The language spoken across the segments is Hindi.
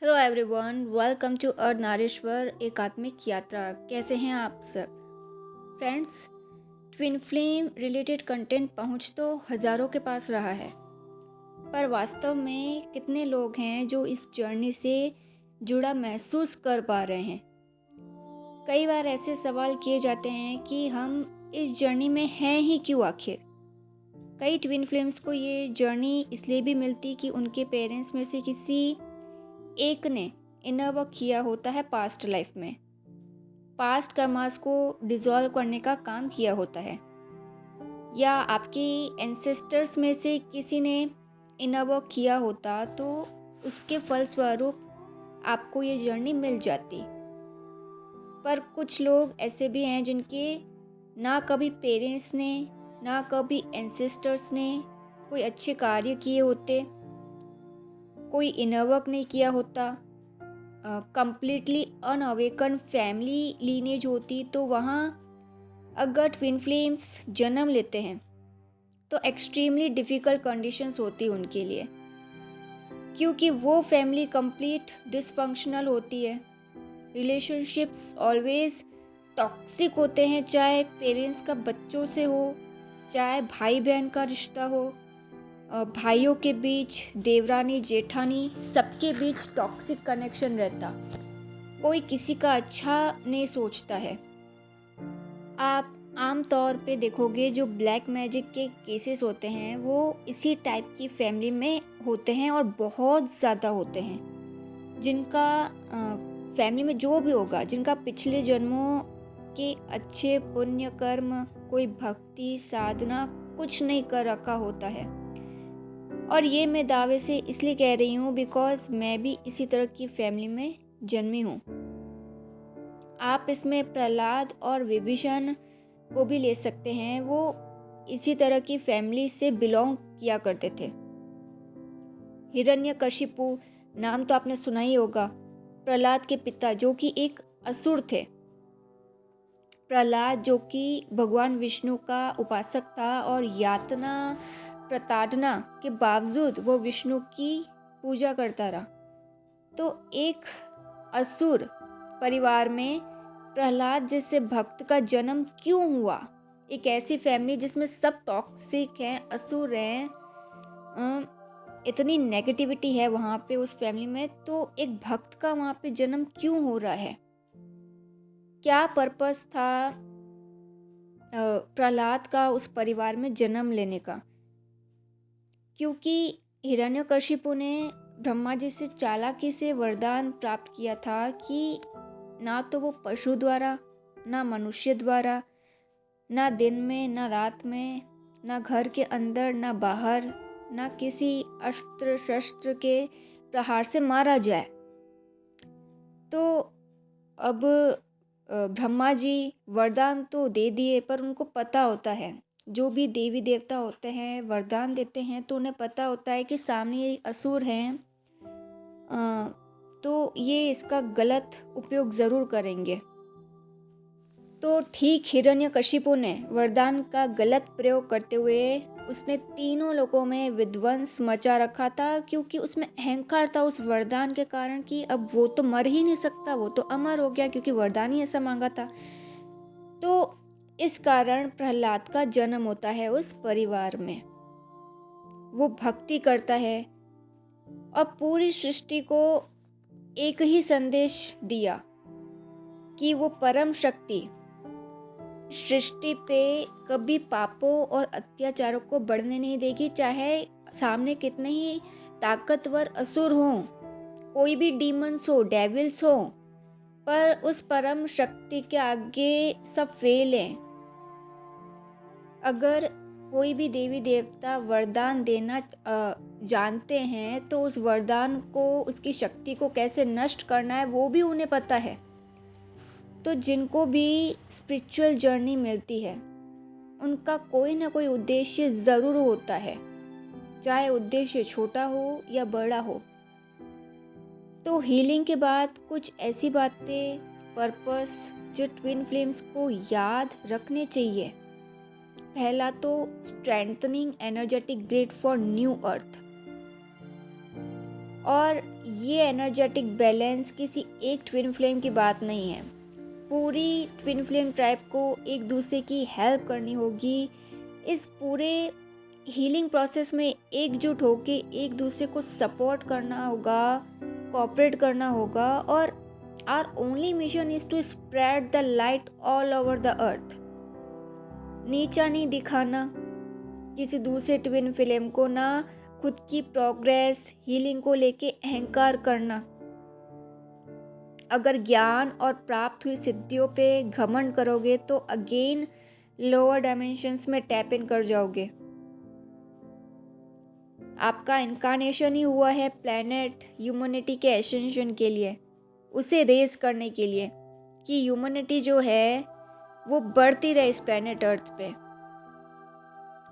Hello everyone, welcome to Ardhanarishwar एकात्मिक यात्रा। कैसे हैं आप सब friends? Twin flame related content पहुंच तो हज़ारों के पास रहा है, पर वास्तव में कितने लोग हैं जो इस जर्नी से जुड़ा महसूस कर पा रहे हैं? कई बार ऐसे सवाल किए जाते हैं कि हम इस जर्नी में हैं ही क्यों आखिर। कई ट्विन फ्लेम्स को ये जर्नी इसलिए भी मिलती कि उनके पेरेंट्स में से किसी एक ने इनर वर्क किया होता है पास्ट लाइफ में, पास्ट कर्मास को डिसॉल्व करने का काम किया होता है, या आपके एंसेस्टर्स में से किसी ने इनर वर्क किया होता तो उसके फलस्वरूप आपको ये जर्नी मिल जाती। पर कुछ लोग ऐसे भी हैं जिनके ना कभी पेरेंट्स ने ना कभी एंसेस्टर्स ने कोई अच्छे कार्य किए होते, कोई इनर वर्क नहीं किया होता, कंप्लीटली अनअवेकन फैमिली लीनेज होती, तो वहाँ अगर ट्विन फ्लेम्स जन्म लेते हैं तो एक्सट्रीमली डिफ़िकल्ट कंडीशंस होती उनके लिए, क्योंकि वो फैमिली कंप्लीट डिसफंक्शनल होती है। रिलेशनशिप्स ऑलवेज टॉक्सिक होते हैं, चाहे पेरेंट्स का बच्चों से हो, चाहे भाई बहन का रिश्ता हो, भाइयों के बीच, देवरानी जेठानी, सबके बीच टॉक्सिक कनेक्शन रहता। कोई किसी का अच्छा नहीं सोचता है। आप आम तौर पे देखोगे जो ब्लैक मैजिक के केसेस होते हैं वो इसी टाइप की फैमिली में होते हैं और बहुत ज़्यादा होते हैं, जिनका फैमिली में जो भी होगा, जिनका पिछले जन्मों के अच्छे पुण्य कर्म, कोई भक्ति साधना कुछ नहीं कर रखा होता है। और ये मैं दावे से इसलिए कह रही हूँ बिकॉज मैं भी इसी तरह की फैमिली में जन्मी हूँ। आप इसमें प्रहलाद और विभीषण को भी ले सकते हैं, वो इसी तरह की फैमिली से बिलोंग किया करते थे। हिरण्यकशिपु नाम तो आपने सुना ही होगा, प्रहलाद के पिता जो कि एक असुर थे। प्रहलाद जो कि भगवान विष्णु का उपासक था और यातना प्रताड़ना के बावजूद वो विष्णु की पूजा करता रहा। तो एक असुर परिवार में प्रहलाद जैसे भक्त का जन्म क्यों हुआ? एक ऐसी फैमिली जिसमें सब टॉक्सिक हैं, असुर हैं, इतनी नेगेटिविटी है वहाँ पे उस फैमिली में, तो एक भक्त का वहाँ पे जन्म क्यों हो रहा है? क्या पर्पस था प्रहलाद का उस परिवार में जन्म लेने का? क्योंकि हिरण्यकशिपु ने ब्रह्मा जी से चालाकी से वरदान प्राप्त किया था कि ना तो वो पशु द्वारा, ना मनुष्य द्वारा, ना दिन में ना रात में, ना घर के अंदर ना बाहर, ना किसी अस्त्र शस्त्र के प्रहार से मारा जाए। तो अब ब्रह्मा जी वरदान तो दे दिए, पर उनको पता होता है, जो भी देवी देवता होते हैं वरदान देते हैं तो उन्हें पता होता है कि सामने ये असुर हैं, तो ये इसका गलत उपयोग ज़रूर करेंगे। तो ठीक हिरण्यकशिपु ने वरदान का गलत प्रयोग करते हुए उसने तीनों लोगों में विध्वंस मचा रखा था, क्योंकि उसमें अहंकार था उस वरदान के कारण कि अब वो तो मर ही नहीं सकता, वो तो अमर हो गया क्योंकि वरदान ही ऐसा मांगा था। तो इस कारण प्रहलाद का जन्म होता है उस परिवार में। वो भक्ति करता है और पूरी सृष्टि को एक ही संदेश दिया कि वो परम शक्ति सृष्टि पे कभी पापों और अत्याचारों को बढ़ने नहीं देगी, चाहे सामने कितने ही ताकतवर असुर हों, कोई भी डीमंस हो, डेविल्स हो, पर उस परम शक्ति के आगे सब फेल हैं। अगर कोई भी देवी देवता वरदान देना जानते हैं तो उस वरदान को, उसकी शक्ति को कैसे नष्ट करना है वो भी उन्हें पता है। तो जिनको भी स्पिरिचुअल जर्नी मिलती है उनका कोई ना कोई उद्देश्य ज़रूर होता है, चाहे उद्देश्य छोटा हो या बड़ा हो। तो हीलिंग के बाद कुछ ऐसी बातें, पर्पस जो ट्विन फ्लेम्स को याद रखने चाहिए। पहला तो strengthening energetic grid for new earth, और ये एनर्जेटिक बैलेंस किसी एक ट्विन फ्लेम की बात नहीं है। पूरी ट्विन फ्लेम ट्राइब को एक दूसरे की हेल्प करनी होगी। इस पूरे हीलिंग प्रोसेस में एकजुट होके एक दूसरे को सपोर्ट करना होगा, कोऑपरेट करना होगा और our only mission is to spread the light all over the earth. नीचा नहीं दिखाना किसी दूसरे ट्विन फ्लेम को, ना खुद की प्रोग्रेस हीलिंग को लेके अहंकार करना। अगर ज्ञान और प्राप्त हुई सिद्धियों पे घमंड करोगे तो अगेन लोअर डायमेंशंस में टैप इन कर जाओगे। आपका इनकारनेशन ही हुआ है प्लैनेट ह्यूमैनिटी के एसेंशन के लिए, उसे रेज करने के लिए कि ह्यूमैनिटी जो है वो बढ़ती रहे इस प्लैनेट अर्थ पे।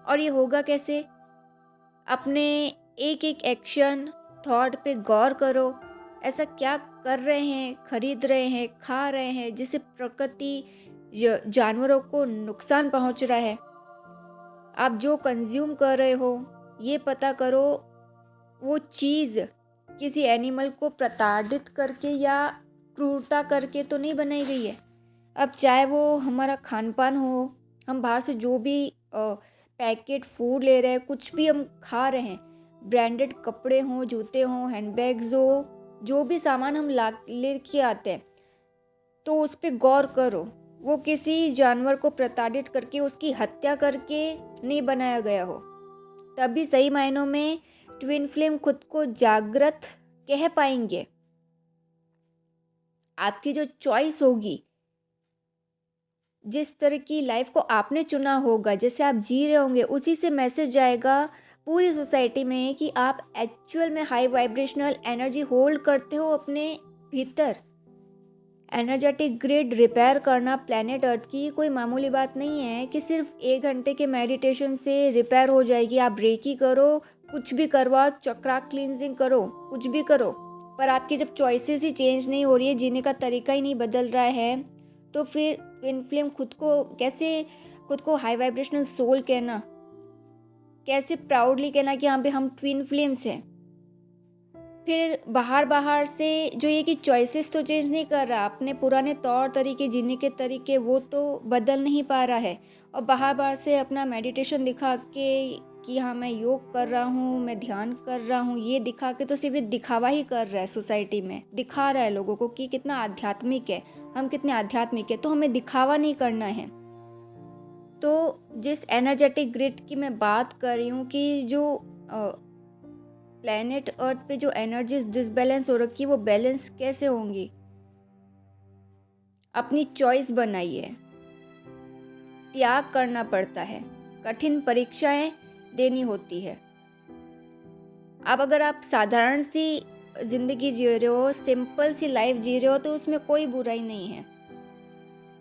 और ये होगा कैसे? अपने एक एक एक्शन थॉट पे गौर करो। ऐसा क्या कर रहे हैं, खरीद रहे हैं, खा रहे हैं जिससे प्रकृति जानवरों को नुकसान पहुंच रहा है। आप जो कंज्यूम कर रहे हो ये पता करो वो चीज़ किसी एनिमल को प्रताड़ित करके या क्रूरता करके तो नहीं बनाई गई है। अब चाहे वो हमारा खान पान हो, हम बाहर से जो भी पैकेट फूड ले रहे हैं, कुछ भी हम खा रहे हैं, ब्रांडेड कपड़े हों, जूते हों, हैंडबैग्स हो, जो भी सामान हम लेके आते हैं तो उस पर गौर करो वो किसी जानवर को प्रताड़ित करके उसकी हत्या करके नहीं बनाया गया हो। तभी सही मायनों में ट्विन फ्लेम खुद को जागृत कह पाएंगे। आपकी जो चॉइस होगी, जिस तरह की लाइफ को आपने चुना होगा, जैसे आप जी रहे होंगे, उसी से मैसेज जाएगा पूरी सोसाइटी में कि आप एक्चुअल में हाई वाइब्रेशनल एनर्जी होल्ड करते हो अपने भीतर। एनर्जेटिक ग्रिड रिपेयर करना प्लैनेट अर्थ की कोई मामूली बात नहीं है कि सिर्फ 1 घंटे के मेडिटेशन से रिपेयर हो जाएगी। आप रेकी करो, कुछ भी करवाओ, चक्रा क्लींजिंग करो, कुछ भी करो, पर आपकी जब चॉइसेस ही चेंज नहीं हो रही है, जीने का तरीका ही नहीं बदल रहा है, तो फिर ट्विन फ्लेम खुद को हाई वाइब्रेशनल सोल कहना, कैसे प्राउडली कहना कि हाँ पे हम ट्विन फ्लेम्स हैं। फिर बाहर से जो ये कि चॉइसेस तो चेंज नहीं कर रहा, अपने पुराने तौर तरीके, जीने के तरीके वो तो बदल नहीं पा रहा है, और बाहर से अपना मेडिटेशन दिखा के कि हाँ मैं योग कर रहा हूँ, मैं ध्यान कर रहा हूँ, ये दिखा के तो सिर्फ दिखावा ही कर रहा है। सोसाइटी में दिखा रहा है लोगों को कि कितना आध्यात्मिक है, हम कितने आध्यात्मिक है, तो हमें दिखावा नहीं करना है। तो जिस एनर्जेटिक ग्रिड की मैं बात कर रही हूँ कि जो प्लैनेट अर्थ पे जो एनर्जीज डिसबैलेंस हो रखी है वो बैलेंस कैसे होंगी? अपनी चॉइस बनाइए। त्याग करना पड़ता है, कठिन परीक्षाएं देनी होती है। अब अगर आप साधारण सी जिंदगी जी रहे हो, सिंपल सी लाइफ जी रहे हो, तो उसमें कोई बुराई नहीं है।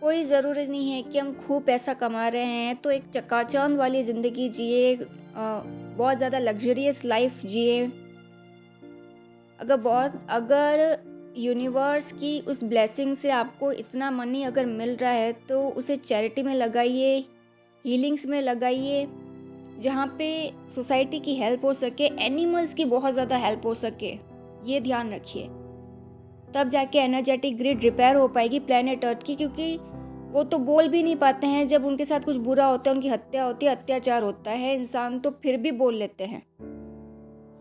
कोई ज़रूरी नहीं है कि हम खूब पैसा कमा रहे हैं तो एक चकाचौंध वाली ज़िंदगी जिए, बहुत ज़्यादा लग्जरियस लाइफ जिए। अगर यूनिवर्स की उस ब्लेसिंग से आपको इतना मनी अगर मिल रहा है तो उसे चैरिटी में लगाइए, हीलिंग्स में लगाइए, जहाँ पे सोसाइटी की हेल्प हो सके, एनिमल्स की बहुत ज़्यादा हेल्प हो सके, ये ध्यान रखिए। तब जाके एनर्जेटिक ग्रिड रिपेयर हो पाएगी प्लैनेट अर्थ की, क्योंकि वो तो बोल भी नहीं पाते हैं। जब उनके साथ कुछ बुरा होता है, उनकी हत्या होती है, अत्याचार होता है, इंसान तो फिर भी बोल लेते हैं।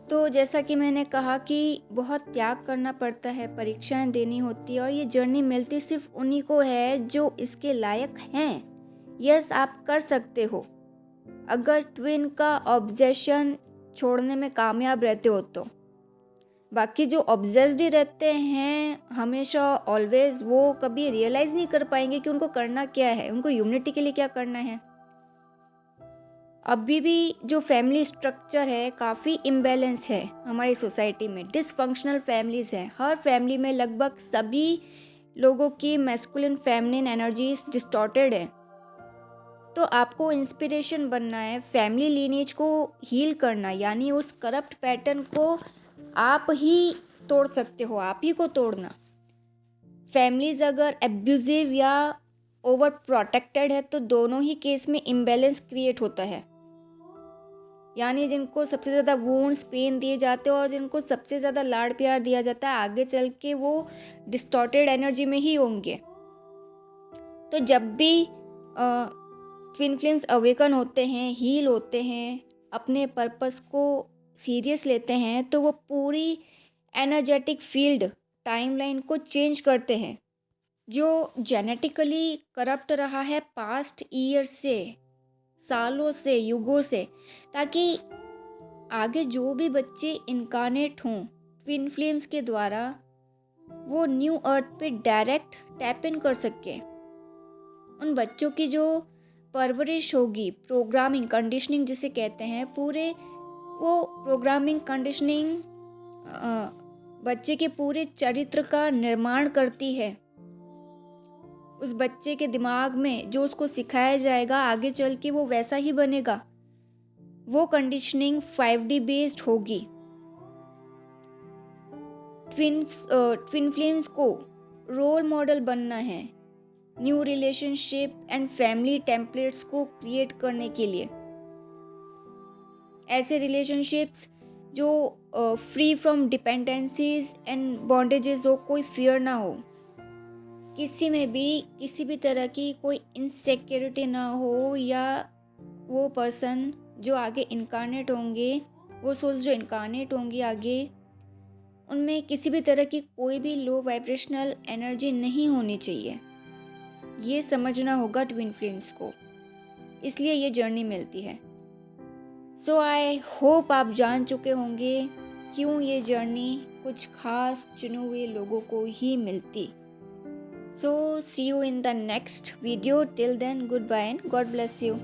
तो जैसा कि मैंने कहा कि बहुत त्याग करना पड़ता है, परीक्षाएं देनी होती है, और ये जर्नी मिलती सिर्फ उन्हीं को है जो इसके लायक हैं। यस, आप कर सकते हो अगर ट्विन का ऑब्जेशन छोड़ने में कामयाब रहते हो तो। बाकी जो ऑब्सेस्ड ही रहते हैं हमेशा ऑलवेज, वो कभी रियलाइज़ नहीं कर पाएंगे कि उनको करना क्या है, उनको ह्यूमनिटी के लिए क्या करना है। अभी भी जो फैमिली स्ट्रक्चर है काफ़ी इम्बैलेंस है हमारी सोसाइटी में, डिसफंक्शनल फैमिलीज़ हैं। हर फैमिली में लगभग सभी लोगों की मैस्कुलिन फेमिनिन एनर्जीज डिस्टॉर्टेड है। तो आपको इंस्पिरेशन बनना है, फैमिली लीनेज को हील करना, यानी उस करप्ट पैटर्न को आप ही तोड़ सकते हो, आप ही को तोड़ना। फैमिलीज अगर एब्यूजिव या ओवर प्रोटेक्टेड है तो दोनों ही केस में इम्बैलेंस क्रिएट होता है। यानी जिनको सबसे ज़्यादा वुंड्स पेन दिए जाते हैं और जिनको सबसे ज़्यादा लाड़ प्यार दिया जाता है, आगे चल के वो डिस्टॉर्टेड एनर्जी में ही होंगे। तो जब भी ट्विन फ्लेम्स अवेकन होते हैं, हील होते हैं, अपने पर्पस को सीरियस लेते हैं, तो वो पूरी एनर्जेटिक फील्ड टाइमलाइन को चेंज करते हैं जो जेनेटिकली करप्ट रहा है पास्ट ईयर से, सालों से, युगों से, ताकि आगे जो भी बच्चे इनकारनेट हों ट्विन फ्लेम्स के द्वारा, वो न्यू अर्थ पे डायरेक्ट टैप इन कर सके। उन बच्चों की जो परवरिश होगी, प्रोग्रामिंग कंडीशनिंग जिसे कहते हैं, पूरे वो प्रोग्रामिंग कंडीशनिंग बच्चे के पूरे चरित्र का निर्माण करती है। उस बच्चे के दिमाग में जो उसको सिखाया जाएगा, आगे चल के वो वैसा ही बनेगा। वो कंडीशनिंग 5D बेस्ड होगी। ट्विन फ्लेम्स को रोल मॉडल बनना है new relationship and family templates को क्रिएट करने के लिए। ऐसे रिलेशनशिप्स जो free from dependencies and bondages हो, कोई फियर ना हो, किसी में भी किसी भी तरह की कोई इनसिक्योरिटी ना हो, या वो पर्सन जो आगे इनकारनेट होंगे, वो सोल्स जो इनकारनेट होंगी आगे, उनमें किसी भी तरह की कोई भी लो वाइब्रेशनल एनर्जी नहीं होनी चाहिए। ये समझना होगा ट्विन फ्लेम्स को, इसलिए ये जर्नी मिलती है। सो आई होप आप जान चुके होंगे क्यों ये जर्नी कुछ खास चुने हुए लोगों को ही मिलती। So see you in the next video. Till then, good bye and God bless you.